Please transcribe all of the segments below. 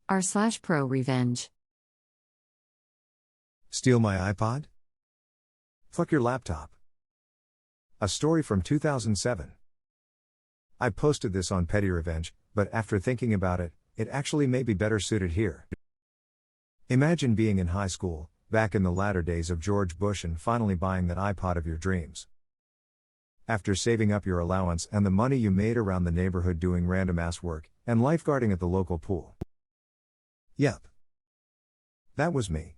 r/ProRevenge. Steal my iPod? Fuck your laptop. A story from 2007. I posted this on ProRevenge, but after thinking about it, it actually may be better suited here. Imagine being in high school, back in the latter days of George Bush, and finally buying that iPod of your dreams. After saving up your allowance and the money you made around the neighborhood doing random ass work, and lifeguarding at the local pool. Yep. That was me.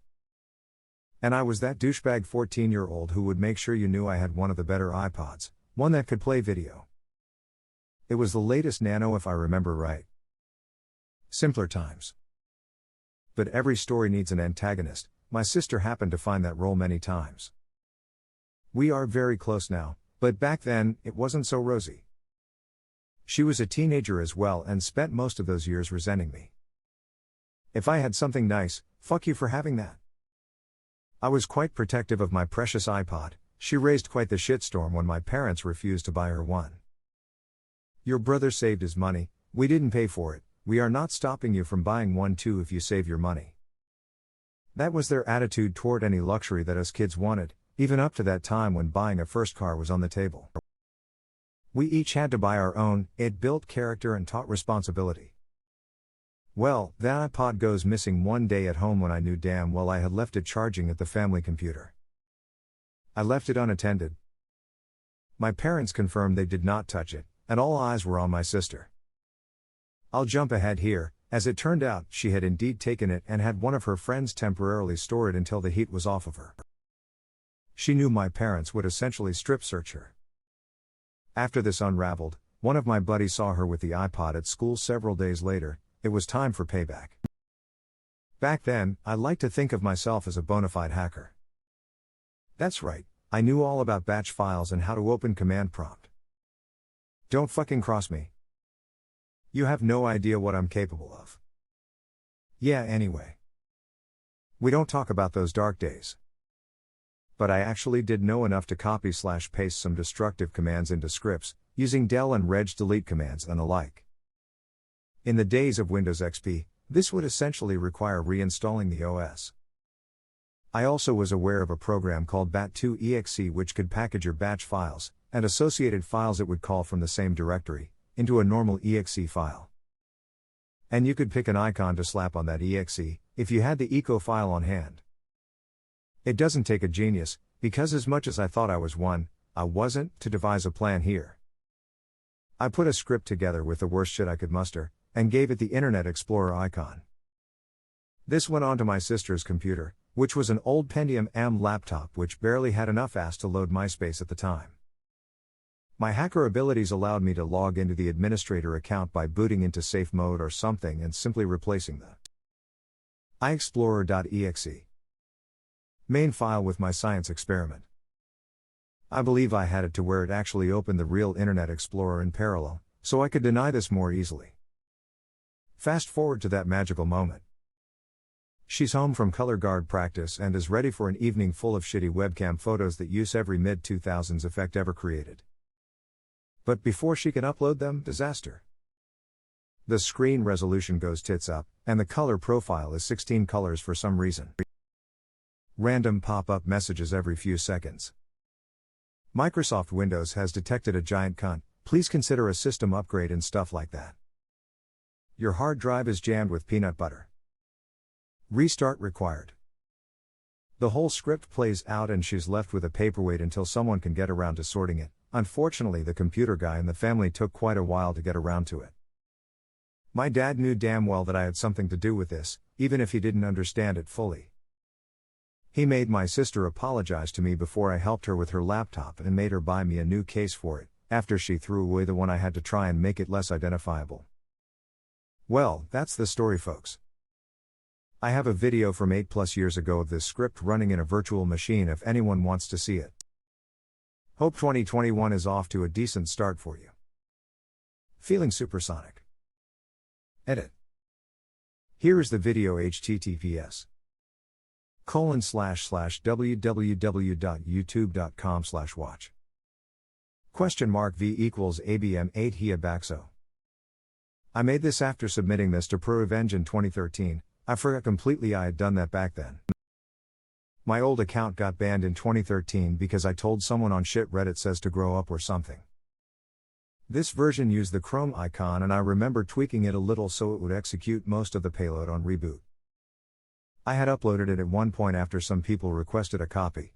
And I was that douchebag 14-year-old who would make sure you knew I had one of the better iPods, one that could play video. It was the latest Nano if I remember right. Simpler times. But every story needs an antagonist. My sister happened to find that role many times. We are very close now, but back then, it wasn't so rosy. She was a teenager as well and spent most of those years resenting me. If I had something nice, fuck you for having that. I was quite protective of my precious iPod. She raised quite the shitstorm when my parents refused to buy her one. Your brother saved his money, we didn't pay for it, we are not stopping you from buying one too if you save your money. That was their attitude toward any luxury that us kids wanted, even up to that time when buying a first car was on the table. We each had to buy our own. It built character and taught responsibility. Well, that iPod goes missing one day at home when I knew damn well I had left it charging at the family computer. I left it unattended. My parents confirmed they did not touch it, and all eyes were on my sister. I'll jump ahead here. As it turned out, she had indeed taken it and had one of her friends temporarily store it until the heat was off of her. She knew my parents would essentially strip search her. After this unraveled, one of my buddies saw her with the iPod at school several days later. It was time for payback. Back then, I liked to think of myself as a bona fide hacker. That's right, I knew all about batch files and how to open command prompt. Don't fucking cross me. You have no idea what I'm capable of. Yeah, anyway. We don't talk about those dark days. But I actually did know enough to copy/paste some destructive commands into scripts, using del and reg delete commands and the like. In the days of Windows XP, this would essentially require reinstalling the OS. I also was aware of a program called bat2exe which could package your batch files, and associated files it would call from the same directory, into a normal exe file. And you could pick an icon to slap on that exe, if you had the eco file on hand. It doesn't take a genius, because as much as I thought I was one, I wasn't, to devise a plan here. I put a script together with the worst shit I could muster, and gave it the Internet Explorer icon. This went onto my sister's computer, which was an old Pentium AM laptop which barely had enough ass to load MySpace at the time. My hacker abilities allowed me to log into the administrator account by booting into safe mode or something and simply replacing the iExplorer.exe main file with my science experiment. I believe I had it to where it actually opened the real Internet Explorer in parallel, so I could deny this more easily. Fast forward to that magical moment. She's home from color guard practice and is ready for an evening full of shitty webcam photos that use every mid-2000s effect ever created. But before she can upload them, disaster. The screen resolution goes tits up, and the color profile is 16 colors for some reason. Random pop-up messages every few seconds. Microsoft Windows has detected a giant cunt, please consider a system upgrade and stuff like that. Your hard drive is jammed with peanut butter. Restart required. The whole script plays out and she's left with a paperweight until someone can get around to sorting it. Unfortunately, the computer guy in the family took quite a while to get around to it. My dad knew damn well that I had something to do with this, even if he didn't understand it fully. He made my sister apologize to me before I helped her with her laptop and made her buy me a new case for it, after she threw away the one I had to try and make it less identifiable. Well, that's the story, folks. I have a video from 8+ years ago of this script running in a virtual machine if anyone wants to see it. Hope 2021 is off to a decent start for you. Feeling supersonic. Edit. Here is the video https://www.youtube.com/watch. !V equals ABM8 Hia Baxo. I made this after submitting this to ProRevenge in 2013, I forgot completely I had done that back then. My old account got banned in 2013 because I told someone on shit Reddit says to grow up or something. This version used the Chrome icon and I remember tweaking it a little so it would execute most of the payload on reboot. I had uploaded it at one point after some people requested a copy.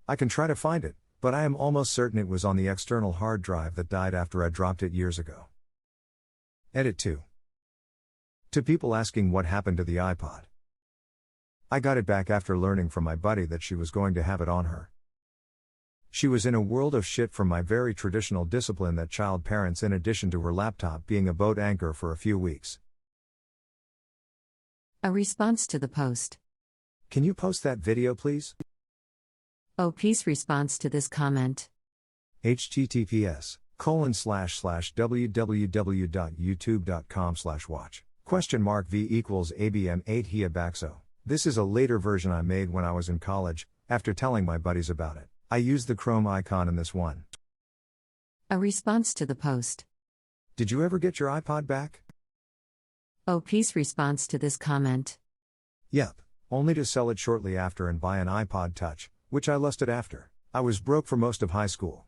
I can try to find it, but I am almost certain it was on the external hard drive that died after I dropped it years ago. Edit 2. To people asking what happened to the iPod. I got it back after learning from my buddy that she was going to have it on her. She was in a world of shit from my very traditional discipline that child parents in addition to her laptop being a boat anchor for a few weeks. A response to the post. Can you post that video please? OP's response to this comment. https://www.youtube.com/watch. V equals ABM8 Hiabaxo. This is a later version I made when I was in college, after telling my buddies about it. I used the Chrome icon in this one. A response to the post. Did you ever get your iPod back? OP's response to this comment. Yep, only to sell it shortly after and buy an iPod Touch, which I lusted after. I was broke for most of high school.